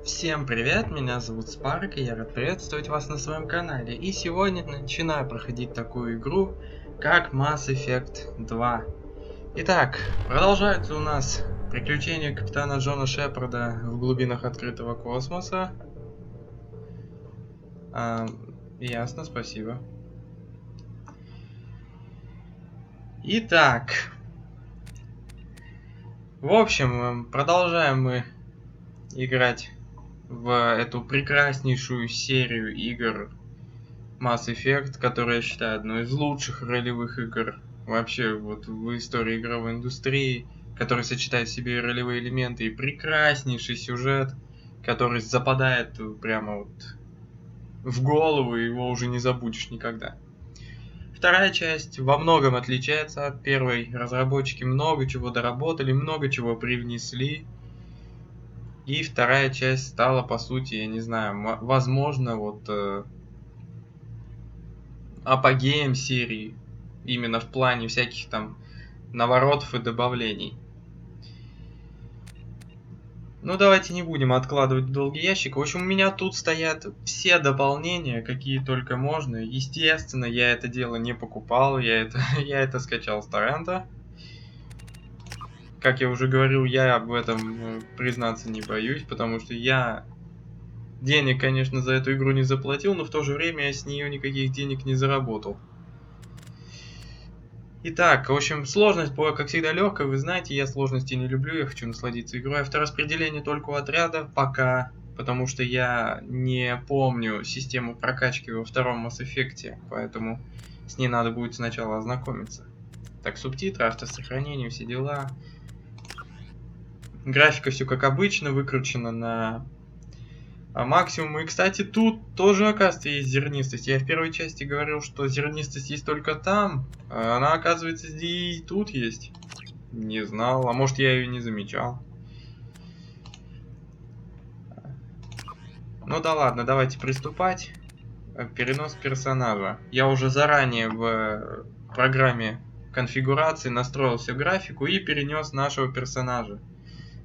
Всем привет, меня зовут Спарк, и я рад приветствовать вас на своем канале. И сегодня начинаю проходить такую игру, как Mass Effect 2. Итак, продолжаются у нас приключения капитана Джона Шепарда в глубинах открытого космоса. Ясно, спасибо. Итак, в общем, продолжаем мы играть в эту прекраснейшую серию игр Mass Effect, которую я считаю одной из лучших ролевых игр вообще вот в истории игровой индустрии, который сочетает в себе и ролевые элементы, и прекраснейший сюжет, который западает прямо вот в голову, и его уже не забудешь никогда. Вторая часть во многом отличается от первой. Разработчики много чего доработали, много чего привнесли. И вторая часть стала, по сути, я не знаю, возможно, вот апогеем серии. Именно в плане всяких там наворотов и добавлений. Ну, давайте не будем откладывать в долгий ящик. В общем, у меня тут стоят все дополнения, какие только можно. Естественно, я это дело не покупал, я это скачал с торрента. Как я уже говорил, я об этом признаться не боюсь, потому что я денег, конечно, за эту игру не заплатил, но в то же время я с нее никаких денег не заработал. Итак, в общем, сложность была, как всегда, легкая. Вы знаете, я сложности не люблю, я хочу насладиться игрой. Автораспределение только у отряда пока, потому что я не помню систему прокачки во втором Mass Effect, поэтому с ней надо будет сначала ознакомиться. Так, субтитры, автосохранение, все дела. Графика все как обычно, выкручена на максимум. И, кстати, тут тоже, оказывается, есть зернистость. Я в первой части говорил, что зернистость есть только там. А она, оказывается, и тут есть. Не знал. А может, я ее не замечал. Ну да ладно, давайте приступать. Перенос персонажа. Я уже заранее в программе конфигурации настроил всю графику и перенес нашего персонажа.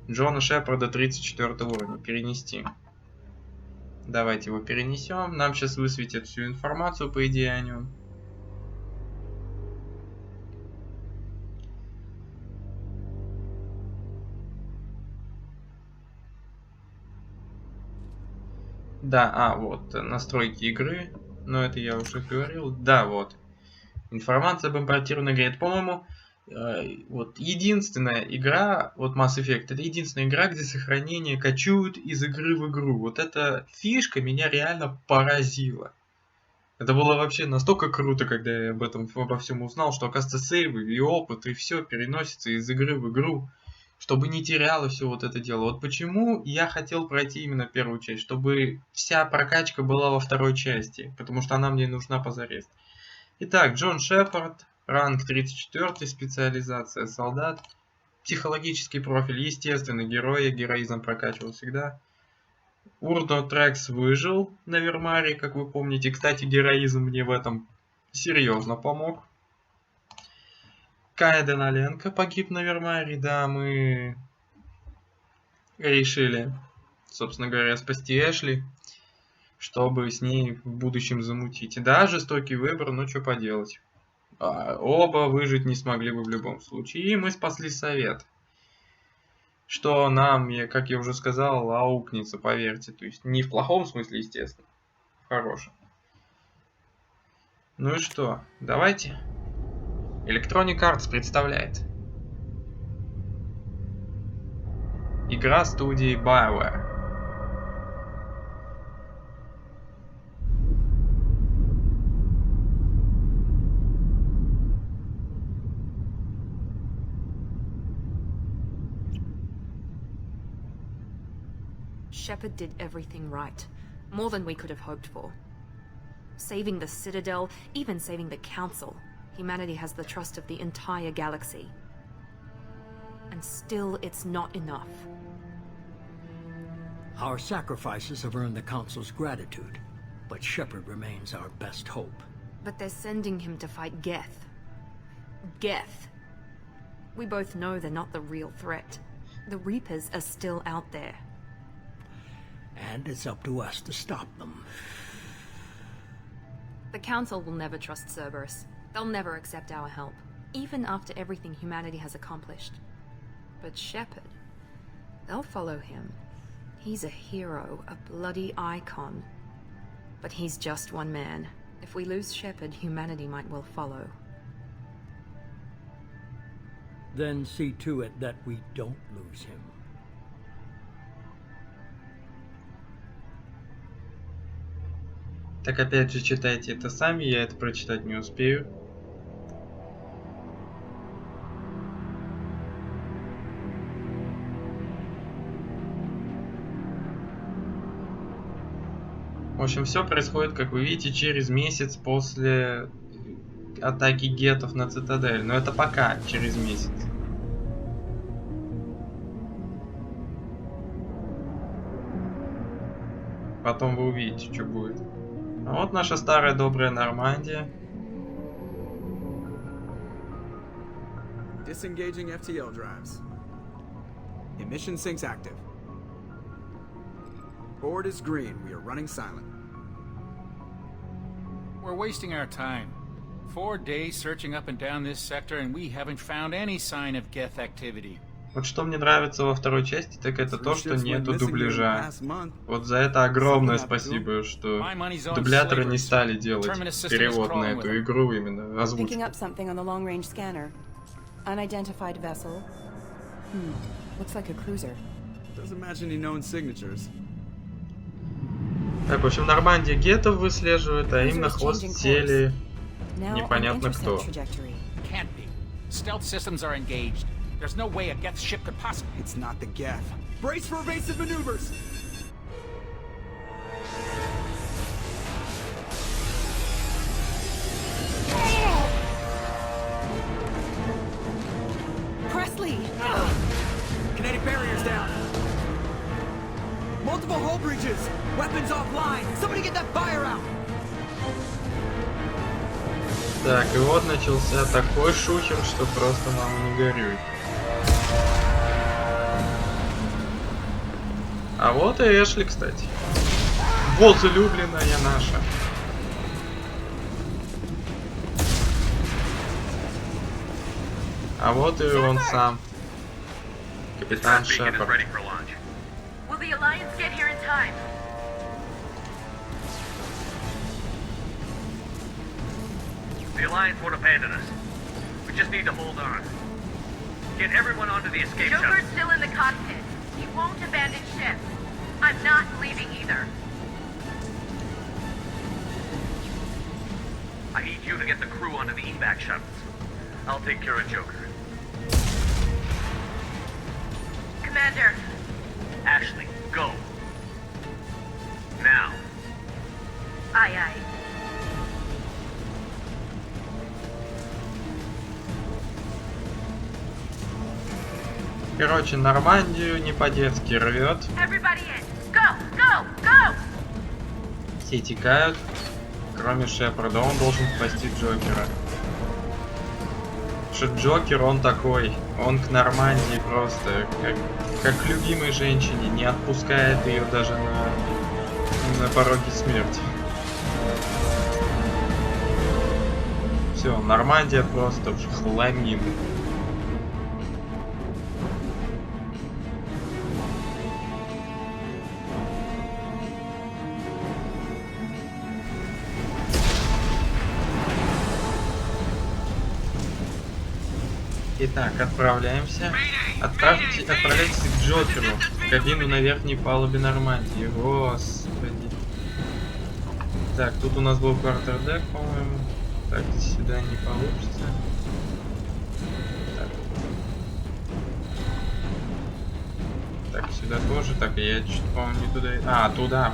Джона Шепарда 34 уровня. Перенести. Давайте его перенесем. Нам сейчас высветят всю информацию, по идее, о нем. Да, вот, настройки игры. Но это я уже говорил. Да, вот. Информация об импортированной игре. Это, по-моему, вот единственная игра, вот Mass Effect, это единственная игра, где сохранение качуют из игры в игру. Вот эта фишка меня реально поразила. Это было вообще настолько круто, когда я об этом обо всем узнал, что, оказывается, сейвы и опыт, и все переносится из игры в игру, чтобы не теряло все вот это дело. Вот почему я хотел пройти именно первую часть, чтобы вся прокачка была во второй части, потому что она мне нужна позарез. Итак, Джон Шепард, ранг 34, специализация солдат, психологический профиль, естественно, героя, героизм прокачивал всегда. Урно Трекс выжил на Вермаре, как вы помните. Кстати, героизм мне в этом серьезно помог. Кая Деналенко погиб на Вермаре, да, мы решили, собственно говоря, спасти Эшли, чтобы с ней в будущем замутить. Да, жестокий выбор, но что поделать. Оба выжить не смогли бы в любом случае. И мы спасли совет. Что нам, как я уже сказал, аукнется, поверьте. То есть не в плохом смысле, естественно. В хорошем. Ну и что? Давайте. Electronic Arts представляет. Игра студии BioWare. Shepard did everything right. More than we could have hoped for. Saving the Citadel, even saving the Council. Humanity has the trust of the entire galaxy. And still, it's not enough. Our sacrifices have earned the Council's gratitude, but Shepard remains our best hope. But they're sending him to fight Geth. Geth. We both know they're not the real threat. The Reapers are still out there. and it's up to us to stop them. The Council will never trust Cerberus. They'll never accept our help, even after everything humanity has accomplished. But Shepard, they'll follow him. He's a hero, a bloody icon. But he's just one man. If we lose Shepard, humanity might well follow. Then see to it that we don't lose him. Так опять же читайте это сами, я это прочитать не успею. В общем, все происходит, как вы видите, через месяц после атаки гетов на цитадель. Но это пока через месяц. Потом вы увидите, что будет. А вот наша старая добрая Нормандия. Disengaging FTL drives. Emission sinks active. Board is green. We are running silent. We're wasting our time. 4 days searching up and down this sector, and we haven't found any sign of Geth activity. Вот что мне нравится во второй части, так это то, что нету дубляжа. Вот за это огромное спасибо, что дубляторы не стали делать перевод на эту игру, именно озвучку. Так, в общем, Нормандия гетов выслеживает, а им на хвост сели непонятно кто. There's no way a Geth ship could possibly... It's not the Geth. Brace for evasive maneuvers! Presley! Kinetic barriers down. Multiple hull breaches. Weapons offline. Somebody get that fire out. Так, и вот начался такой шухер, что просто мама не горюй. А вот и Эшли, кстати. Возлюбленная наша. А вот и он сам. Капитан Шепард. The Alliance won't abandon us. We just need to hold on. Get everyone onto the escape shuttle. Joker's still in the cockpit. He won't abandon ship. I'm not leaving either. I need you to get the crew onto the evac shuttles. I'll take care of Joker. Commander. Ashley, go. Now. Aye, aye. Короче, Нормандию не по-детски рвет. Все текают, кроме Шепарда. Он должен спасти Джокера. Что Джокер, он такой. Он к Нормандии просто как к любимой женщине. Не отпускает ее даже на пороге смерти. Все, Нормандия просто в хламину. Итак, отправляемся. Отправляйтесь к Джокеру. В кабину на верхней палубе Нормандии. Господи. Так, тут у нас был квартердек, по-моему. Так, сюда не получится. Так, сюда тоже. Так, я что-то, по-моему, не туда. А, туда.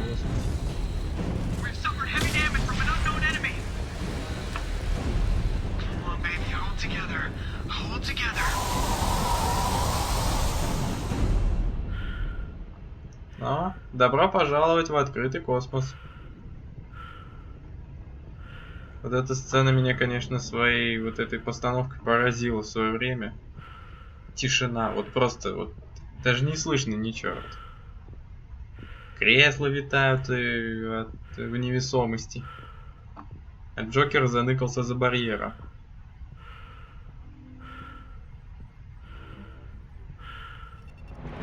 Но добро пожаловать в открытый космос. Вот эта сцена меня, конечно, своей вот этой постановкой поразила в свое время. Тишина, вот просто вот даже не слышно ничего. Кресла витают в невесомости. А Джокер заныкался за барьером.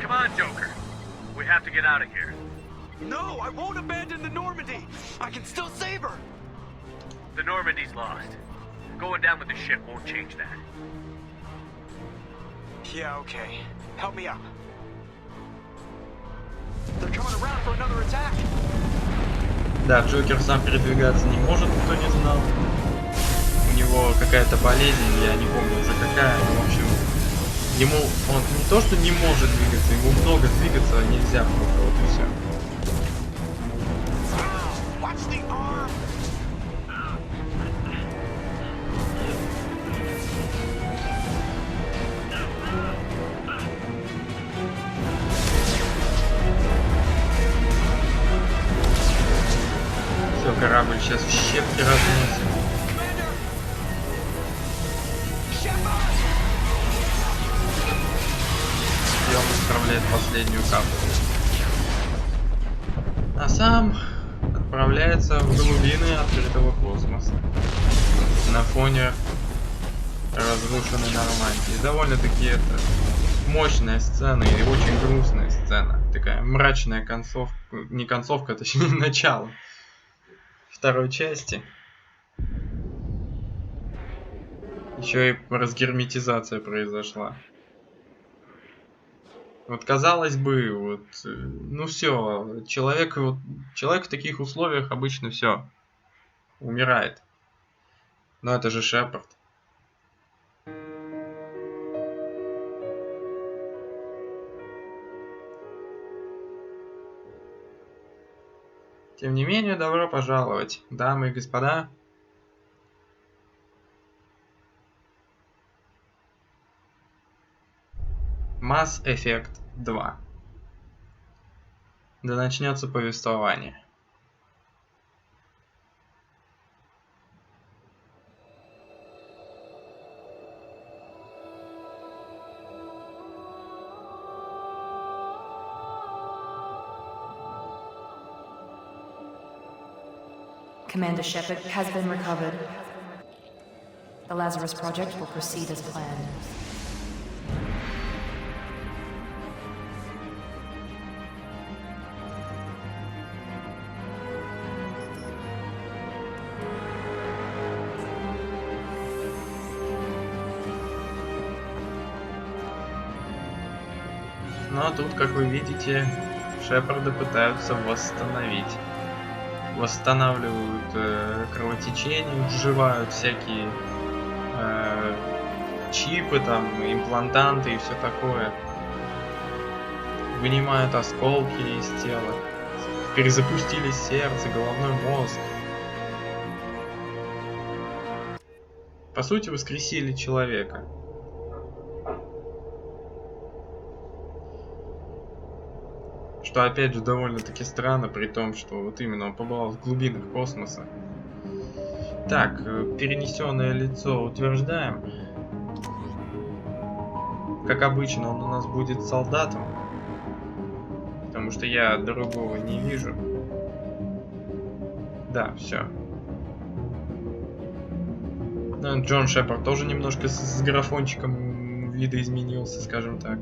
Come on, Joker. We have to get out of here. No, I won't abandon the Normandy. I can still save her. The Normandy's lost. Going down with the ship won't change that. Yeah, okay. Help me up. They're coming around for another attack. Да, Джокер сам передвигаться не может, кто не знал. У него какая-то болезнь, я не помню уже какая, но в общем, он не то что не может двигаться, ему много двигаться нельзя просто, вот и все. Все, корабль сейчас в щепки разносит. И он исправляет последнюю каплю. А сам отправляется в глубины открытого космоса. На фоне разрушенной Нормандии. Довольно-таки это мощная сцена и очень грустная сцена. Такая мрачная концовка. Не концовка, точнее начало второй части. Еще и разгерметизация произошла. Вот казалось бы, вот, ну все, человек в таких условиях обычно все умирает. Но это же Шепард. Тем не менее, добро пожаловать, дамы и господа. Mass Effect 2. Да начнется повествование. Commander Shepard has been recovered. The Lazarus Project will proceed as planned. Ну а тут, как вы видите, Шепарда пытаются восстановить. Восстанавливают кровотечение, вживают всякие чипы, там, имплантанты и все такое. Вынимают осколки из тела. Перезапустили сердце, головной мозг. По сути, воскресили человека. Что опять же довольно-таки странно, при том, что вот именно он побывал в глубинах космоса. Так, перенесенное лицо утверждаем. Как обычно, он у нас будет солдатом. Потому что я другого не вижу. Да, все. Ну, Джон Шепард тоже немножко с графончиком видоизменился, скажем так.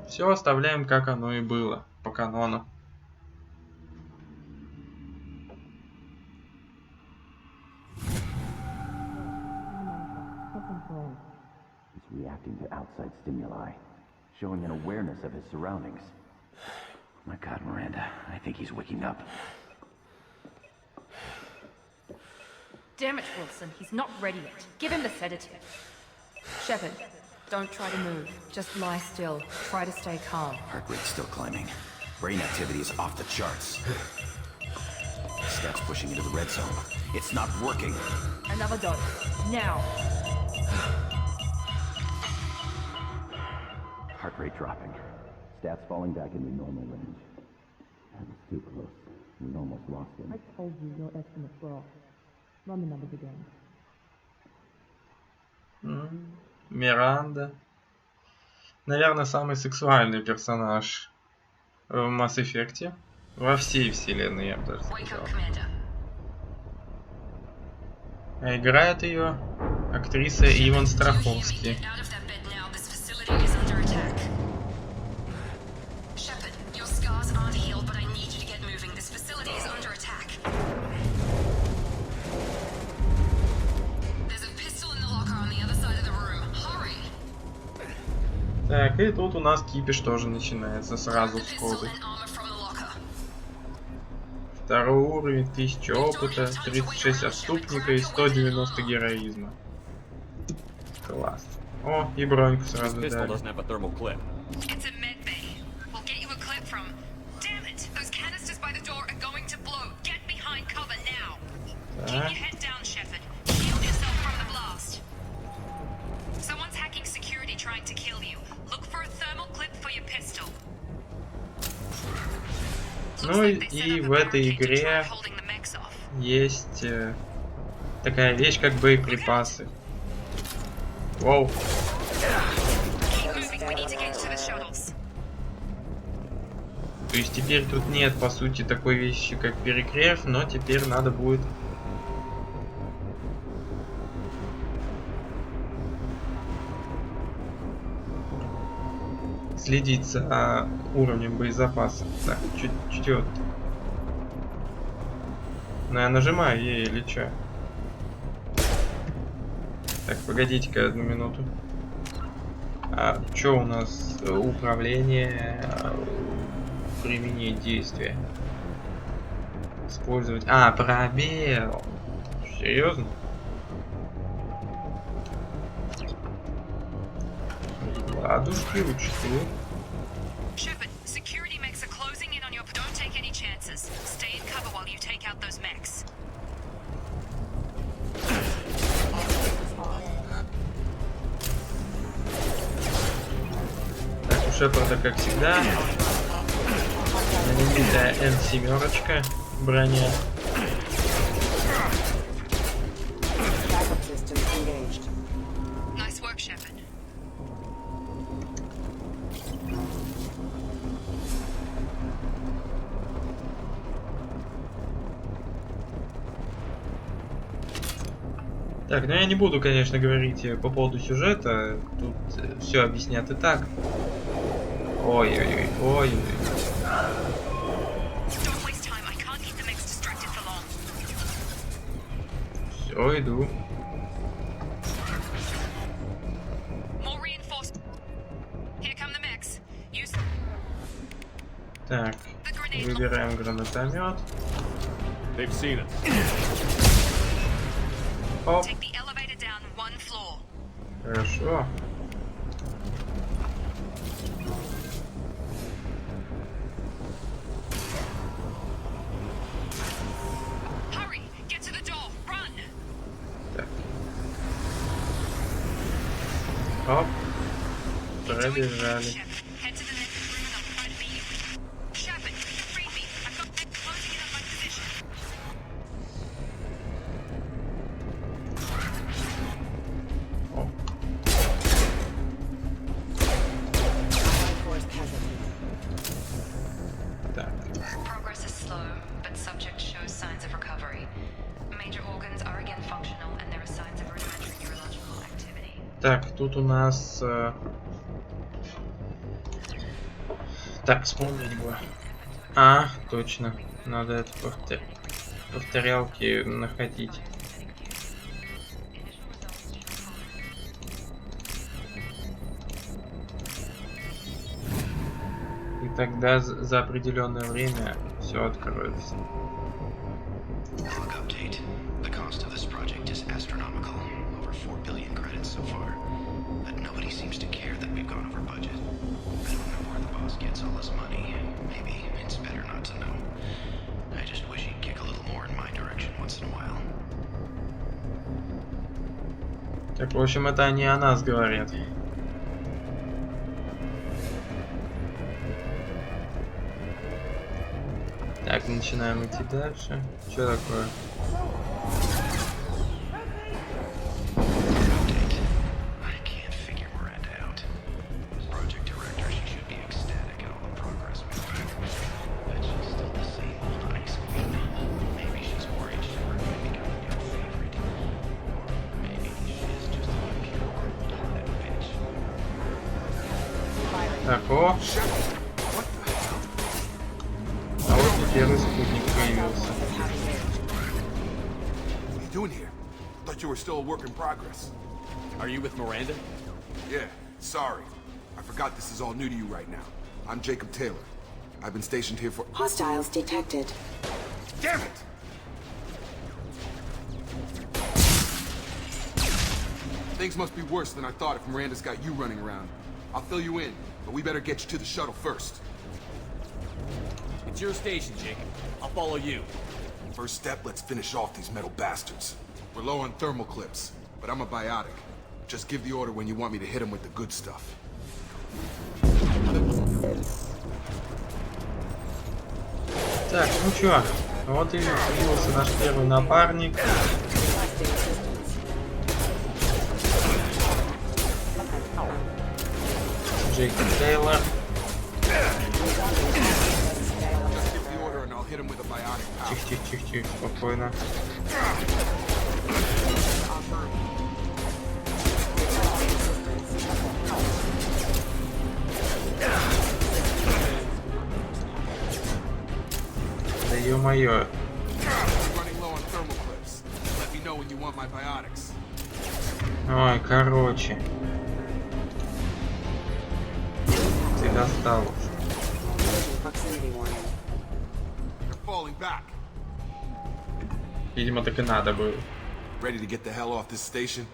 Все оставляем, как оно и было, по канону. He's reacting to outside stimuli, showing an awareness of his surroundings. My God, Miranda, I think he's waking up. Damn it, Wilson, he's not ready yet. Give him the sedative. Shepard, don't try to move. Just lie still. Try to stay calm. Heart rate's still climbing. Brain activity is off the charts. Stats pushing into the red zone. It's not working. Another dose. Now. Heart rate dropping. Stats falling back into normal range. That was too close. We almost lost him. I told you your estimates were off. Run the numbers again. Миранда. наверное, самый сексуальный персонаж в Mass Effect. Во всей вселенной, я бы даже сказал. А играет ее актриса Иван Страховский. Так, и тут у нас кипиш тоже начинается сразу сходу. 2-й уровень, 1000 опыта, 36 отступника и 190 героизма. Класс. О, и броньку сразу дали. Так. Ну и в этой игре есть такая вещь, как боеприпасы. Воу. То есть теперь тут нет, по сути, такой вещи, как перегрев, но теперь надо будет следить за уровнем боезапаса. Так, чуть вот. Ну, я нажимаю ей или чё? Так, погодите-ка одну минуту. А чё у нас? Управление, применение действия. Использовать. А, пробел. Серьезно? Ладушки учту. Так, у Шепарда, как всегда, знаменитая N7 броня. Так, ну я не буду, конечно, говорить по поводу сюжета. Тут все объяснят и так. Ой-ой-ой, ой-ой. Все, иду. Так, выбираем гранатомет. Оп. Хорошо. Так. Оп. Пробежали. Так, тут у нас... Так, вспомнить бы. А, точно. Надо это повторялки находить. И тогда за определенное время все откроется. Так, в общем, это они о нас говорят. Так, начинаем идти дальше. Что такое? Так, о! А вот и первый спутник появился. What are you doing here? Thought you were still a work in progress. Are you with Miranda? Yeah, sorry. I forgot this is all new to you right now. I'm Jacob Taylor. I've been stationed here for— Hostiles detected. Damn it! Things must be worse than I thought if Miranda's got you running around. I'll fill you in, but we better get you to the shuttle first. It's your station, Jacob. I'll follow you. First step, let's finish off these metal bastards. We're low on thermal clips, but I'm a biotic. Just give the order when you want me to hit them with the good stuff. Так, ну чё, вот и появился наш первый напарник. Джейкоб Тейлор. Тихо, спокойно. Да ё-моё. Ой, короче. Ты достал уже. Видимо, так и надо было. Ready to get the hell off this station?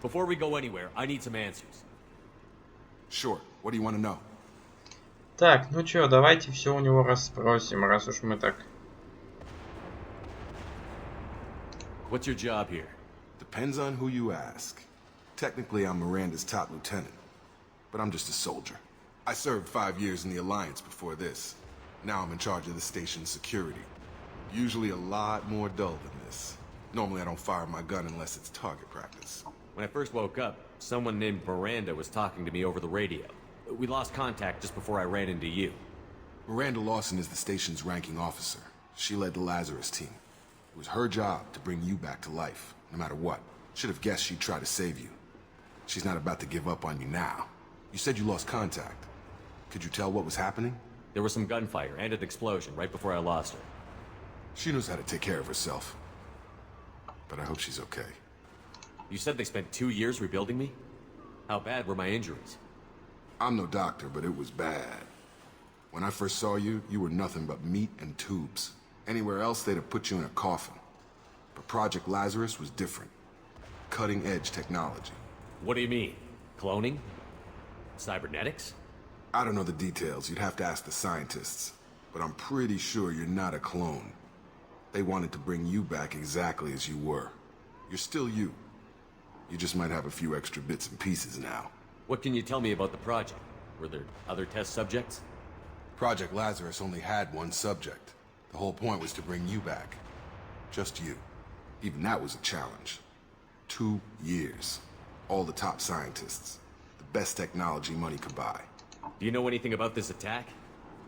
Before we go anywhere, I need some answers. Sure. What do you want to know? Так, ну чё, давайте все у него расспросим, раз уж мы так. What's your job here? Depends on who you ask. Technically, I'm Miranda's top lieutenant, but I'm just a soldier. I served 5 years in the Alliance before this. Now I'm in charge of the station's security. Usually a lot more dull than this. Normally I don't fire my gun unless it's target practice. When I first woke up, someone named Miranda was talking to me over the radio. We lost contact just before I ran into you. Miranda Lawson is the station's ranking officer. She led the Lazarus team. It was her job to bring you back to life, no matter what. Should have guessed she'd try to save you. She's not about to give up on you now. You said you lost contact. Could you tell what was happening? There was some gunfire and an explosion right before I lost her. She knows how to take care of herself. But I hope she's okay. You said they spent 2 years rebuilding me? How bad were my injuries? I'm no doctor, but it was bad. When I first saw you, you were nothing but meat and tubes. Anywhere else, they'd have put you in a coffin. But Project Lazarus was different. Cutting-edge technology. What do you mean? Cloning? Cybernetics? I don't know the details. You'd have to ask the scientists. But I'm pretty sure you're not a clone. They wanted to bring you back exactly as you were. You're still you. You just might have a few extra bits and pieces now. What can you tell me about the project? Were there other test subjects? Project Lazarus only had one subject. The whole point was to bring you back. Just you. Even that was a challenge. 2 years. All the top scientists. The best technology money could buy. Do you know anything about this attack?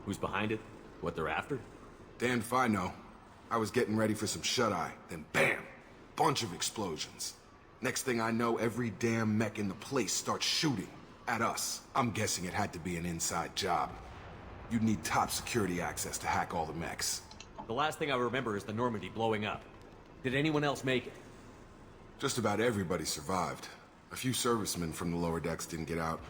Who's behind it? What they're after? Damned if I know. I was getting ready for some shut-eye, then bam! Bunch of explosions. Next thing I know, every damn mech in the place starts shooting. At us. I'm guessing it had to be an inside job. You'd need top security access to hack all the mechs. The last thing I remember is the Normandy blowing up. Did anyone else make it? Just about everybody survived. A few servicemen from the lower decks didn't get out.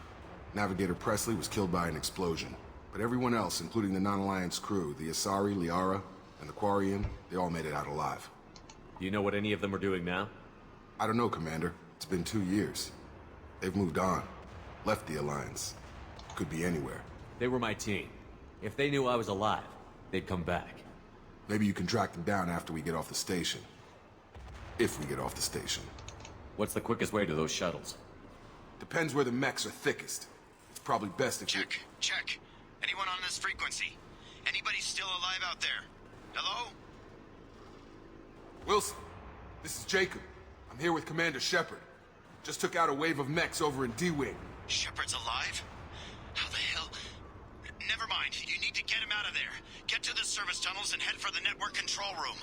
Navigator Presley was killed by an explosion. But everyone else, including the non-Alliance crew, the Asari, Liara, and the Quarian, they all made it out alive. Do you know what any of them are doing now? I don't know, Commander. It's been 2 years. They've moved on. Left the Alliance. Could be anywhere. They were my team. If they knew I was alive, they'd come back. Maybe you can track them down after we get off the station. If we get off the station. What's the quickest way to those shuttles? Depends where the mechs are thickest. It's probably best if Check. Anyone on this frequency? Anybody still alive out there? Hello? Wilson, this is Jacob. I'm here with Commander Shepard. Just took out a wave of mechs over in D-Wing. Shepard's alive? How the hell? Never mind. You need to get him out of there. Get to the service tunnels and head for the network control room.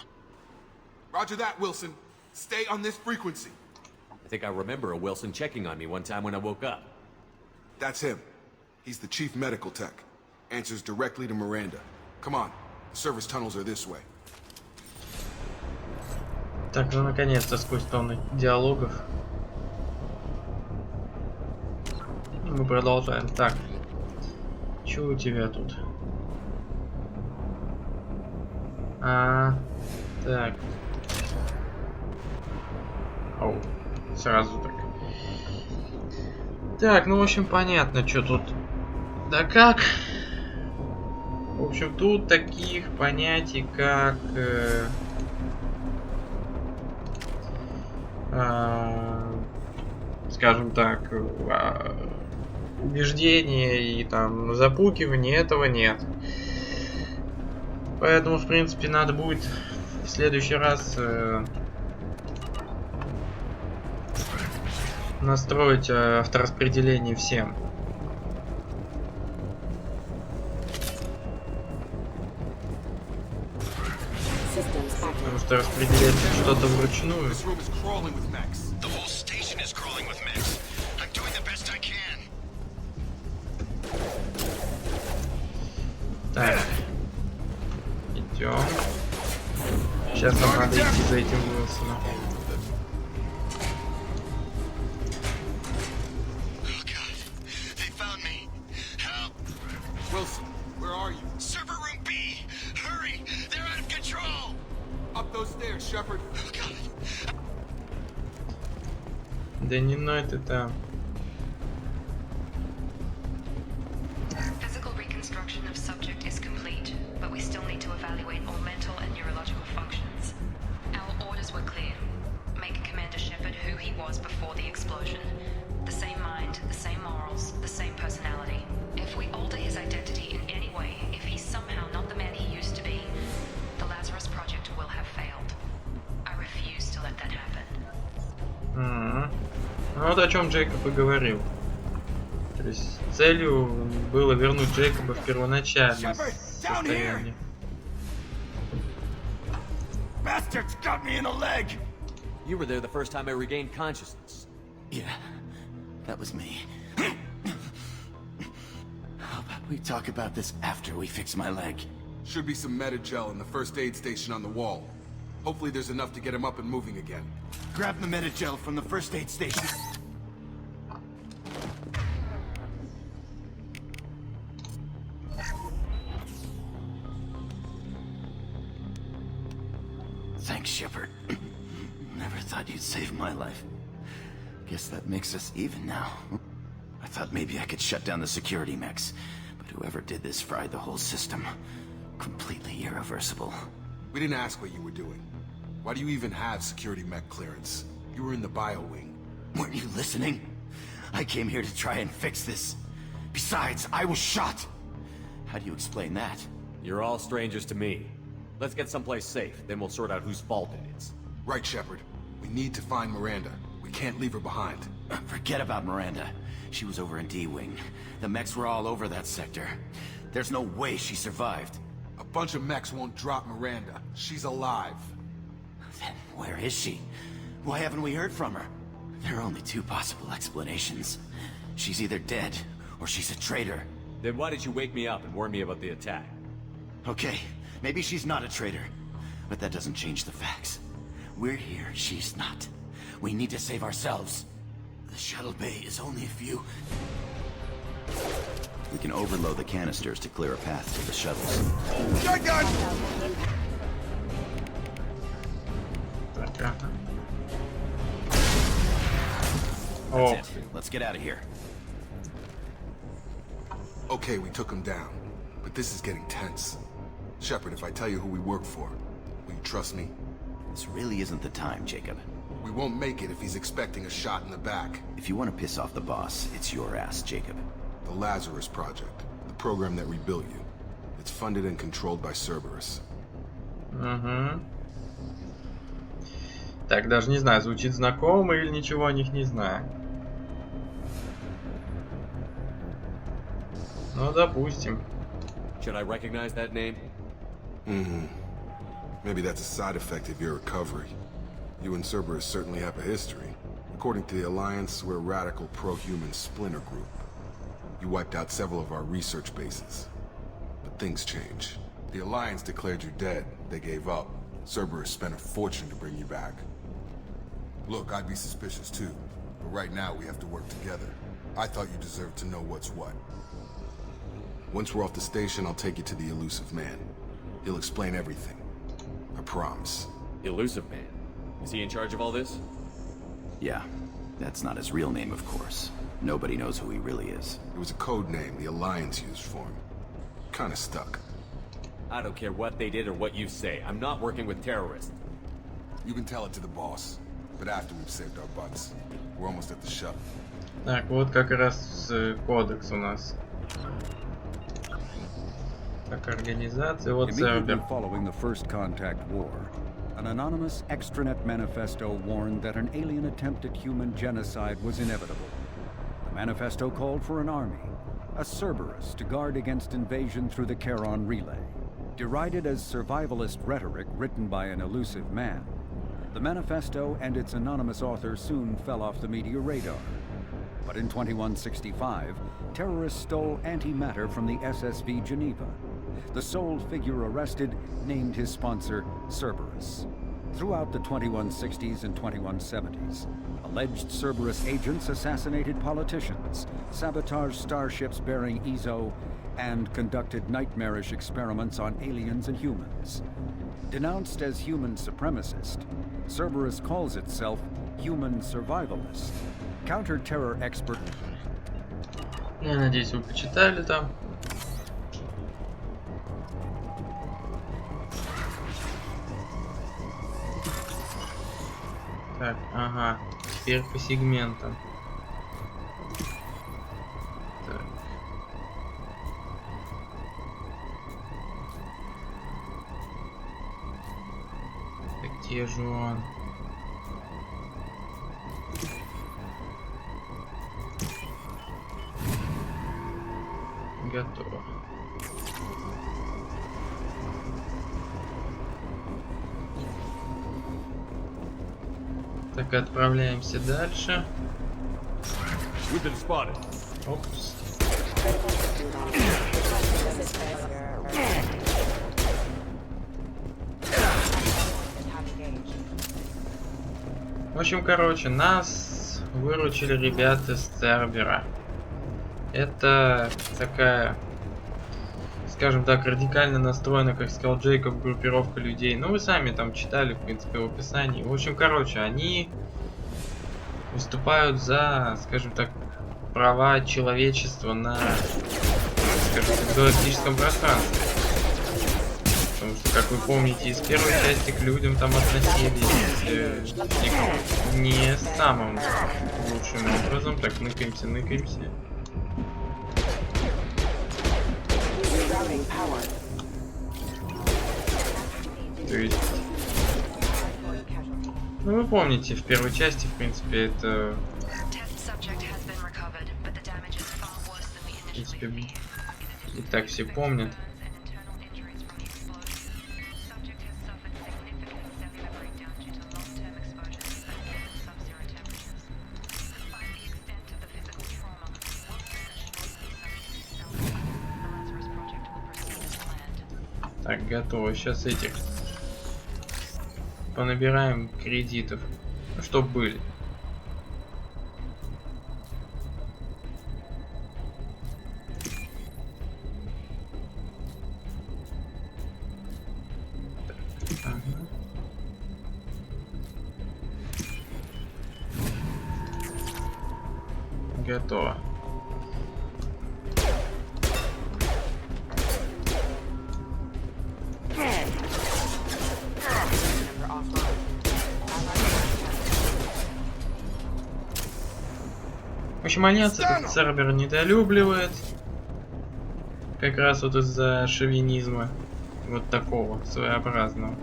Roger that, Wilson. Stay on this frequency. I think I remember a Wilson checking on me one time when I woke up. That's him. He's the chief medical tech. Answers directly to Miranda. Come on, the service tunnels are this way. Так, ну наконец-то сквозь тонны диалогов мы продолжаем. Так, что у тебя тут? Так. Оу, сразу так. Так, ну в общем понятно, что тут. Да как? В общем, тут таких понятий, как скажем так, убеждения и там запугивания, этого нет. Поэтому, в принципе, надо будет в следующий раз настроить автораспределение всем. Потому что распределять что-то вручную. Так. Идем. Сейчас нам надо идти за этим Уилсоном. Wilson, where are you? Server room B! Hurry! They're out of control! Up those stairs, Shepard. Oh, God. Да не ной ты там. Physical reconstruction of subject is complete, but we still need to evaluate all mental and neurological functions. Our orders were clear. Make Commander Shepard who he was before the explosion. The same mind, the same morals, the same personality. If we alter his identity in any way, if he's somehow not the man he used to be, the Lazarus Project will have failed. I refuse to let that happen. Ну вот о чем Джейкоб и говорил. То есть целью было вернуть Джейкоба в первоначальное состояние. Bastards got me in the leg! You were there the first time I regained consciousness. Yeah, that was me. How about we talk about this after we fix my leg? Should be some Metagel in the first aid station on the wall. Hopefully there's enough to get him up and moving again. Grab the Metagel from the first aid station. Thanks, Shepard. Never thought you'd save my life. Guess that makes us even now. I thought maybe I could shut down the security mechs, but whoever did this fried the whole system. Completely irreversible. We didn't ask what you were doing. Why do you even have security mech clearance? You were in the bio wing. Weren't you listening? I came here to try and fix this. Besides, I was shot. How do you explain that? You're all strangers to me. Let's get someplace safe, then we'll sort out whose fault it is. Right, Shepard. We need to find Miranda. We can't leave her behind. Forget about Miranda. She was over in D-Wing. The mechs were all over that sector. There's no way she survived. A bunch of mechs won't drop Miranda. She's alive. Then where is she? Why haven't we heard from her? There are only two possible explanations. She's either dead, or she's a traitor. Then why did you wake me up and warn me about the attack? Okay, maybe she's not a traitor. But that doesn't change the facts. We're here, she's not. We need to save ourselves. The shuttle bay is only a few... We can overload the canisters to clear a path to the shuttles. Shotgun! That's it. Let's get out of here. Okay, we took him down. But this is getting tense. Shepard, if I tell you who we work for, will you trust me? This really isn't the time, Jacob. We won't make it if he's expecting a shot in the back. If you want to piss off the boss, it's your ass, Jacob. The Lazarus Project. The program that rebuilt you. It's funded and controlled by Cerberus. Так, даже не знаю, звучит знакомо или ничего о них не знаю. Ну, допустим. Should I recognize that name? Maybe that's a side effect of your recovery. You and Cerberus certainly have a history. According to the Alliance, we're a radical pro-human splinter group. You wiped out several of our research bases. But things change. The Alliance declared you dead. They gave up. Cerberus spent a fortune to bring you back. Look, I'd be suspicious too. But right now we have to work together. I thought you deserved to know what's what. Once we're off the station, I'll take you to the Elusive Man. He'll explain everything. I promise. Elusive Man? Is he in charge of all this? Yeah. That's not his real name, of course. Nobody knows who he really is. It was a code name the Alliance used for him. Kinda stuck. I don't care what they did or what you say. I'm not working with terrorists. You can tell it to the boss. But after we've saved our butts. We're almost at the shuttle. Так, вот как раз кодекс у нас. Как организация, вот сервер. Following the First Contact War, an anonymous extranet manifesto warned that an alien attempt at human genocide was inevitable. The manifesto called for an army, a Cerberus, to guard against invasion through the Charon Relay. Derided as survivalist rhetoric written by an elusive man, the manifesto and its anonymous author soon fell off the media radar. But in 2165, terrorists stole antimatter from the SSV Geneva. The sole figure arrested named his sponsor Cerberus. Throughout the 2160s and 2170s, alleged Cerberus agents assassinated politicians, sabotaged starships bearing Ezo, and conducted nightmarish experiments on aliens and humans. Denounced as human supremacist, Cerberus calls itself human survivalist. Counter-terror expert. Я надеюсь, вы почитали там. Так, ага, теперь по сегментам. Так. Так, где же он? Готово. Так, отправляемся дальше. Опс. В общем, короче, нас выручили ребята с сервера. Это такая, скажем так, радикально настроена, как сказал Джейкоб, группировка людей. Ну, вы сами там читали, в принципе, в описании. В общем, короче, они выступают за, скажем так, права человечества на, скажем так, галактическом пространстве. Потому что, как вы помните, из первой части к людям там относились не самым лучшим образом. Так, ныкаемся, ныкаемся. То есть, ну вы помните, в первой части, в принципе, это, в принципе, и так все помнят. Так, готово. Сейчас этих понабираем кредитов, ну, чтоб были. Так, ага. Готово. В общем, Альянс этот сервер недолюбливает. Как раз вот из-за шовинизма. Вот такого, своеобразного.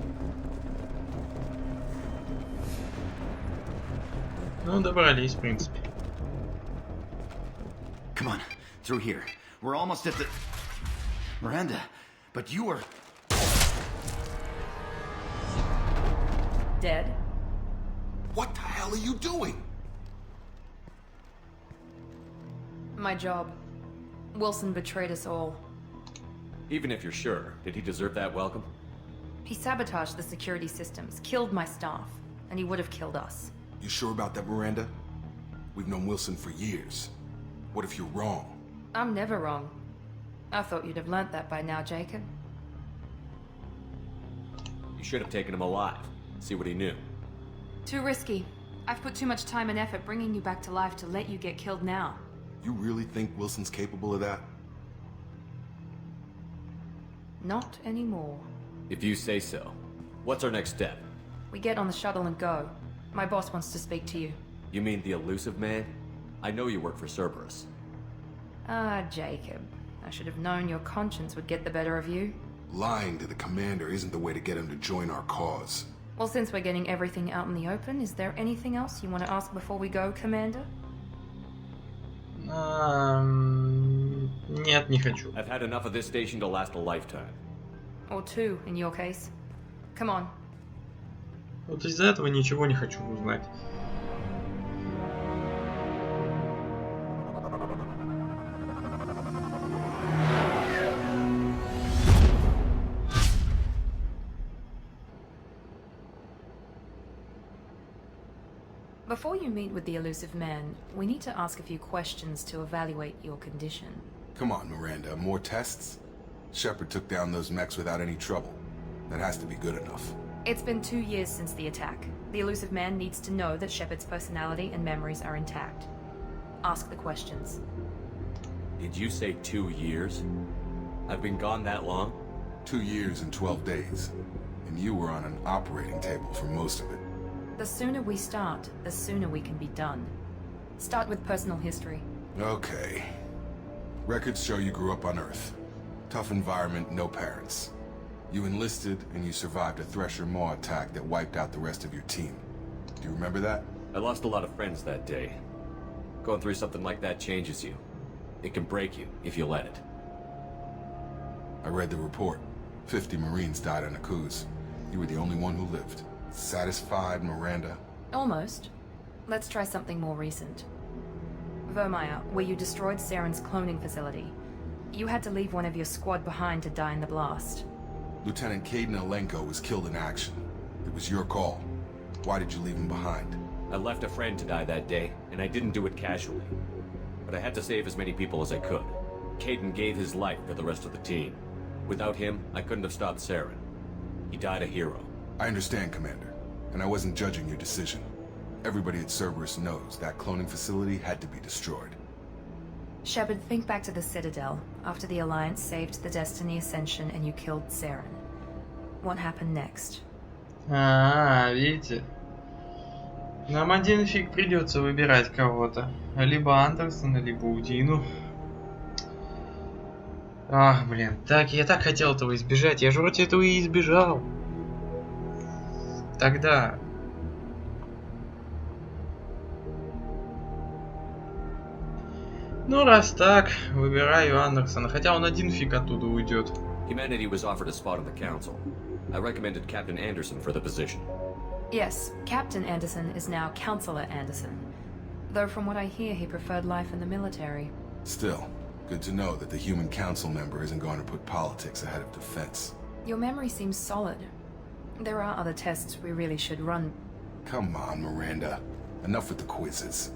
Ну, добрались, в принципе. Come on, through here. We're almost at the... Miranda, but you are... Dead? What the hell are you doing? My job. Wilson betrayed us all. Even if you're sure, did he deserve that welcome? He sabotaged the security systems, killed my staff, and he would have killed us. You sure about that, Miranda? We've known Wilson for years. What if you're wrong? I'm never wrong. I thought you'd have learnt that by now, Jacob. You should have taken him alive. See what he knew. Too risky. I've put too much time and effort bringing you back to life to let you get killed now. You really think Wilson's capable of that? Not anymore. If you say so. What's our next step? We get on the shuttle and go. My boss wants to speak to you. You mean the elusive man? I know you work for Cerberus. Ah, Jacob. I should have known your conscience would get the better of you. Lying to the commander isn't the way to get him to join our cause. Well, since we're getting everything out in the open, is there anything else you want to ask before we go, Commander? Нет, не хочу. I've had enough of this station to last a lifetime. Or two, in your case. Come on. Вот из-за этого ничего не хочу узнать. Before you meet with the elusive man, we need to ask a few questions to evaluate your condition. Come on, Miranda, more tests? Shepard took down those mechs without any trouble. That has to be good enough. It's been 2 years since the attack. The elusive man needs to know that Shepard's personality and memories are intact. Ask the questions. Did you say 2 years? I've been gone that long? 2 years and 12 days. And you were on an operating table for most of it. The sooner we start, the sooner we can be done. Start with personal history. Okay. Records show you grew up on Earth. Tough environment, no parents. You enlisted, and you survived a Thresher Maw attack that wiped out the rest of your team. Do you remember that? I lost a lot of friends that day. Going through something like that changes you. It can break you, if you let it. I read the report. 50 Marines died on a cruise. You were the only one who lived. Satisfied, Miranda? Almost. Let's try something more recent. Vermeer, where you destroyed Saren's cloning facility. You had to leave one of your squad behind to die in the blast. Lieutenant Caden Alenko was killed in action. It was your call. Why did you leave him behind? I left a friend to die that day, and I didn't do it casually. But I had to save as many people as I could. Caden gave his life for the rest of the team. Without him, I couldn't have stopped Saren. He died a hero. I understand, Commander. And I wasn't judging your decision. Everybody at Cerberus knows that cloning facility had to be destroyed. Shepard, think back to the Citadel, after the Alliance saved the Destiny Ascension and you killed Saren. What happened next? Видите? Нам один фиг придется выбирать кого-то. Либо Андерсона, либо Удину. Ах, блин. Так, я так хотел этого избежать. Я же вроде этого и избежал. Тогда... Ну, раз так, выбираю Андерсона. Хотя он один фиг оттуда уйдет. Humanity was offered a spot on the council. I recommended Captain Anderson for the position. Yes, Captain Anderson is now Counselor Anderson. Though from what I hear, he preferred life in the military. Still, good to know that the human council member isn't going to put politics ahead of defense. Your memory seems solid. There are other tests we really should run. Come on, Miranda. Enough with the quizzes.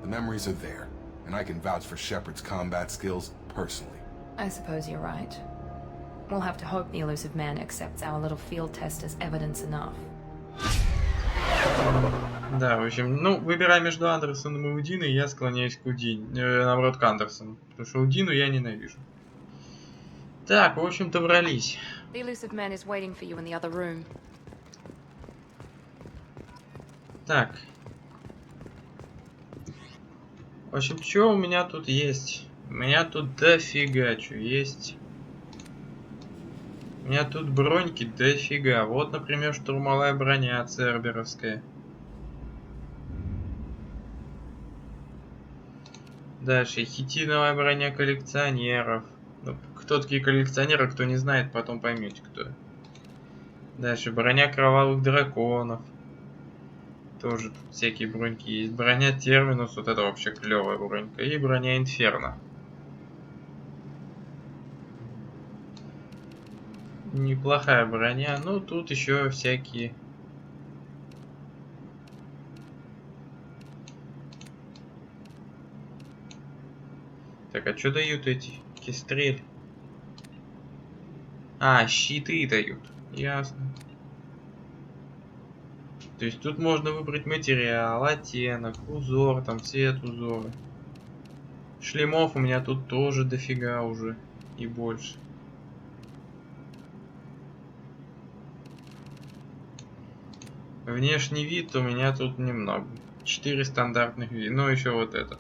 The memories are there, and I can vouch for Shepard's combat skills personally. I suppose you're right. We'll have to hope the elusive man accepts our little field test as evidence enough. Да, в общем, ну, выбирая между Андерсоном и Удиной, я склоняюсь к Удине. Наоборот, к Андерсону. Потому что Удину я ненавижу. Так, в общем, добрались. The elusive man is waiting for you in the other room. Так. В общем, что у меня тут есть? У меня тут дофига что есть. У меня тут броньки дофига. Вот, например, штурмовая броня церберовская. Дальше хитиновая броня коллекционеров. Ну, кто такие коллекционеры, кто не знает, потом поймете кто. Дальше броня кровавых драконов. Тоже тут всякие броньки есть. Броня Терминус, вот это вообще клевая бронька. И броня Инферно. Неплохая броня. Ну, тут еще всякие... Так, а что дают эти кистрели? А, щиты дают. Ясно. То есть тут можно выбрать материал, оттенок, узор, там цвет узора. Шлемов у меня тут тоже дофига уже. И больше. Внешний вид у меня тут немного. 4 стандартных вида. Ну, еще вот это.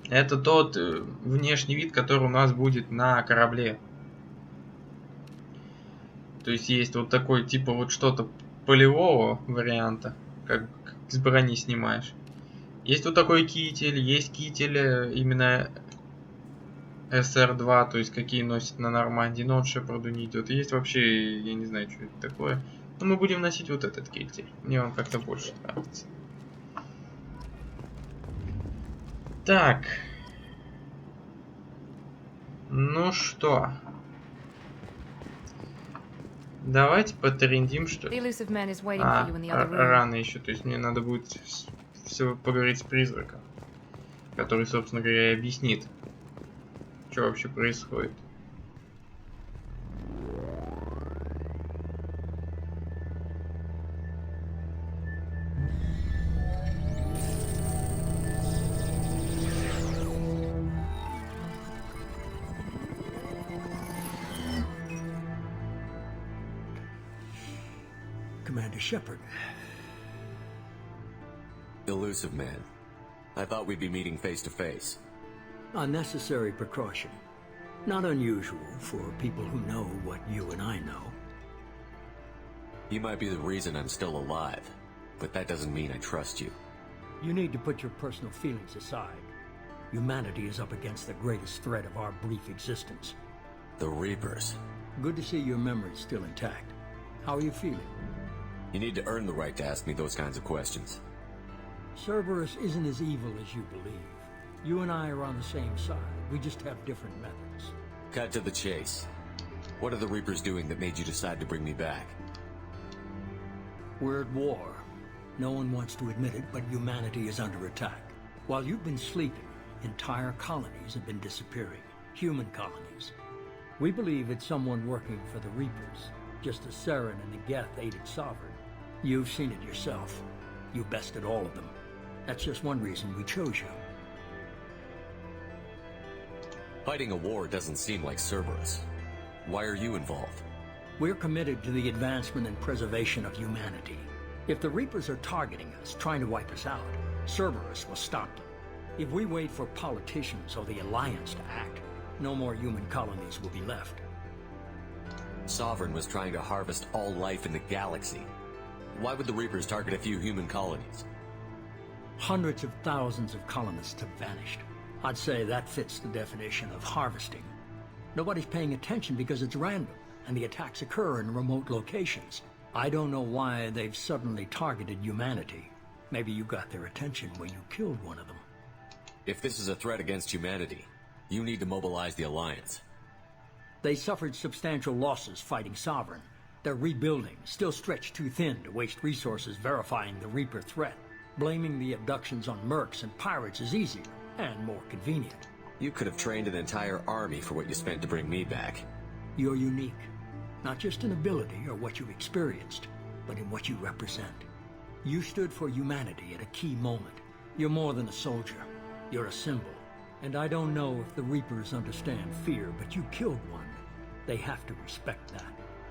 Это тот внешний вид, который у нас будет на корабле. То есть есть вот такой, типа вот что-то полевого варианта, как с брони снимаешь. Есть вот такой китель, есть китель именно SR2, то есть какие носят на Нормандии, но он Шепарду не идет. Есть вообще, я не знаю, что это такое. Но мы будем носить вот этот китель. Мне он как-то больше нравится. Так. Ну что? Давайте потрендим, что ли. Рано еще. То есть мне надо будет все поговорить с призраком. Который, собственно говоря, объяснит, что вообще происходит. Commander Shepard. Elusive man. I thought we'd be meeting face to face. Unnecessary precaution. Not unusual for people who know what you and I know. You might be the reason I'm still alive, but that doesn't mean I trust you. You need to put your personal feelings aside. Humanity is up against the greatest threat of our brief existence. The Reapers. Good to see your memory's still intact. How are you feeling? You need to earn the right to ask me those kinds of questions. Cerberus isn't as evil as you believe. You and I are on the same side. We just have different methods. Cut to the chase. What are the Reapers doing that made you decide to bring me back? We're at war. No one wants to admit it, but humanity is under attack. While you've been sleeping, entire colonies have been disappearing. Human colonies. We believe it's someone working for the Reapers, just as Saren and the Geth aided Sovereign. You've seen it yourself. You bested all of them. That's just one reason we chose you. Fighting a war doesn't seem like Cerberus. Why are you involved? We're committed to the advancement and preservation of humanity. If the Reapers are targeting us, trying to wipe us out, Cerberus will stop them. If we wait for politicians or the Alliance to act, no more human colonies will be left. Sovereign was trying to harvest all life in the galaxy. Why would the Reapers target a few human colonies? Hundreds of thousands of colonists have vanished. I'd say that fits the definition of harvesting. Nobody's paying attention because it's random, and the attacks occur in remote locations. I don't know why they've suddenly targeted humanity. Maybe you got their attention when you killed one of them. If this is a threat against humanity, you need to mobilize the Alliance. They suffered substantial losses fighting Sovereign. They're rebuilding, still stretched too thin to waste resources verifying the Reaper threat. Blaming the abductions on mercs and pirates is easier, and more convenient. You could have trained an entire army for what you spent to bring me back. You're unique. Not just in ability or what you've experienced, but in what you represent. You stood for humanity at a key moment. You're more than a soldier. You're a symbol. And I don't know if the Reapers understand fear, but you killed one. They have to respect that.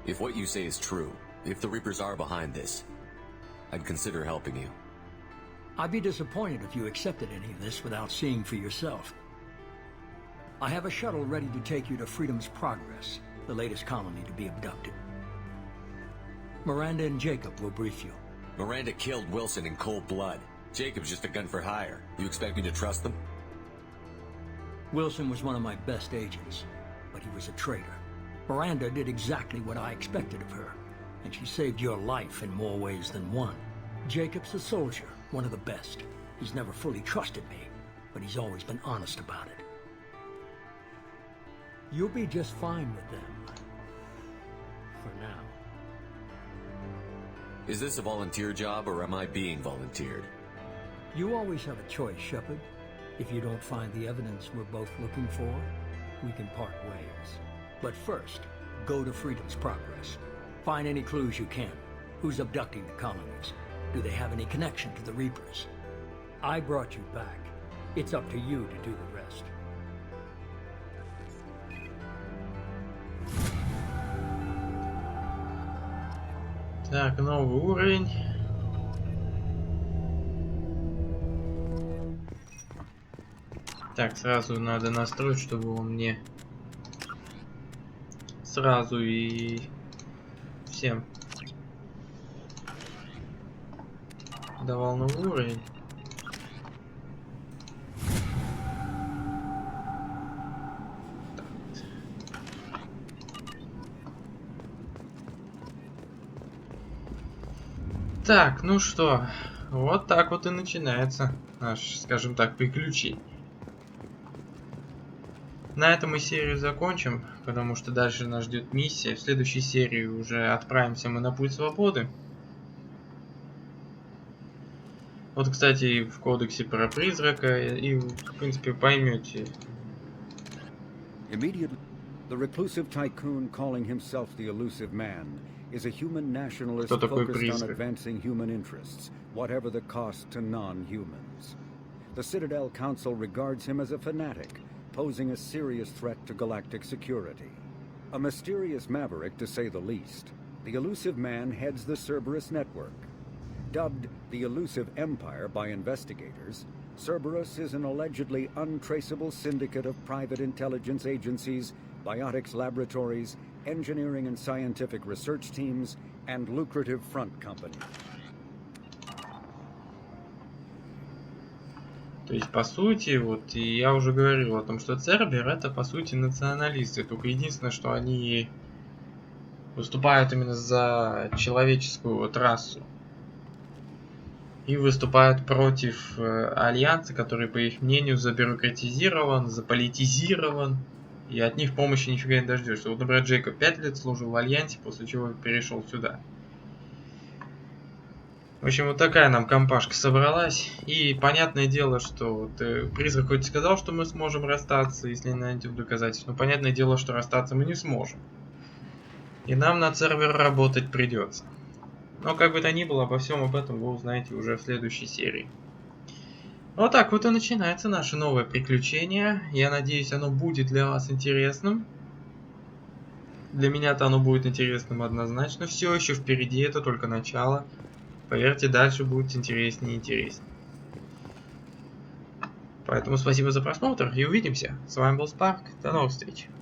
If what you say is true, if the Reapers are behind this, I'd consider helping you. I'd be disappointed if you accepted any of this without seeing for yourself. I have a shuttle ready to take you to Freedom's Progress, the latest colony to be abducted. Miranda and Jacob will brief you. Miranda killed Wilson in cold blood. Jacob's just a gun for hire. You expect me to trust them? Wilson was one of my best agents, but he was a traitor. Miranda did exactly what I expected of her, and she saved your life in more ways than one. Jacob's a soldier, one of the best. He's never fully trusted me, but he's always been honest about it. You'll be just fine with them. For now. Is this a volunteer job, or am I being volunteered? You always have a choice, Shepard. If you don't find the evidence we're both looking for, we can part ways. But first, go to Freedom's Progress. Find any clues you can. Who's abducting the colonies? Do they have any connection to the Reapers? I brought you back. It's up to you to do the rest. Так, новый уровень. Так, сразу надо настроить, чтобы он мне сразу и всем давал новый уровень. Так, ну что, вот так вот и начинается наш, скажем так, приключение. На этом мы серию закончим, потому что дальше нас ждет миссия. В следующей серии уже отправимся мы на путь свободы. Вот, кстати, в кодексе про призрака, и, в принципе, поймете. Immediately, the reclusive tycoon calling himself the Elusive Man is a human nationalist focused on advancing human interests, whatever the cost to non-humans. The Citadel Council regards him as a fanatic, posing a serious threat to galactic security. A mysterious maverick, to say the least, the Elusive Man heads the Cerberus network. Dubbed the Elusive Empire by investigators, Cerberus is an allegedly untraceable syndicate of private intelligence agencies, biotics laboratories, engineering and scientific research teams, and lucrative front companies. То есть, по сути, вот, и я уже говорил о том, что Цербер это, по сути, националисты. Только единственное, что они выступают именно за человеческую вот расу. И выступают против Альянса, который, по их мнению, забюрократизирован, заполитизирован. И от них помощи нифига не дождешься. Вот, например, Джейкоб 5 лет служил в Альянсе, после чего перешел сюда. В общем, вот такая нам компашка собралась. И понятное дело, что вот, призрак хоть и сказал, что мы сможем расстаться, если не найдем доказательств. Но понятное дело, что расстаться мы не сможем. И нам на сервер работать придется. Но как бы то ни было, обо всем об этом вы узнаете уже в следующей серии. Вот так вот и начинается наше новое приключение. Я надеюсь, оно будет для вас интересным. Для меня-то оно будет интересным однозначно. Все еще впереди, это только начало. Поверьте, дальше будет интереснее и интереснее. Поэтому спасибо за просмотр и увидимся. С вами был Спарк. До новых встреч.